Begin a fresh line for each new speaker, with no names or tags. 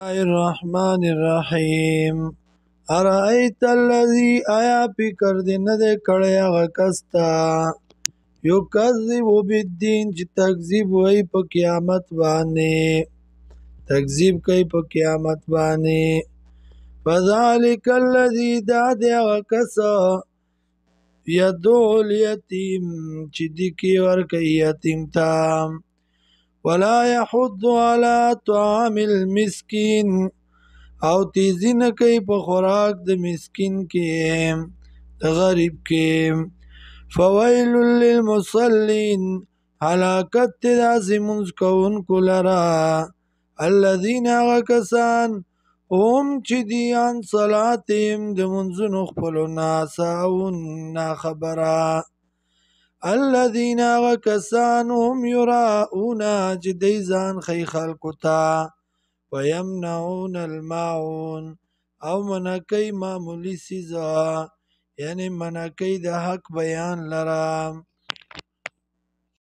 الرحمن الرحیم ارائیت الذی آیا فکر دی نده کڑی اغا کستا یکذب بالدین چی تکذیب وی پا قیامت بانے تکذیب کئی پا قیامت بانے فذالک الذی داد اغا کسا یدعو الیتیم چی دکی ورکی یتیم تام ولا يحض على طعام المسكين او تیزی نکی پا خوراک د مسکین کے د غریب کے فویل للمصلین حلاکت تداسی منز کون کلرا الذین آغا کسان هم چی دیان صلاتیم د منزن اخپلنا ساون ناخبرا الذین آغا کسان هم یراؤنا چی دیزان خی خلقتا ویمنعون الماعون او منکی معمولی سیزا یعنی منکی د حق بیان لرا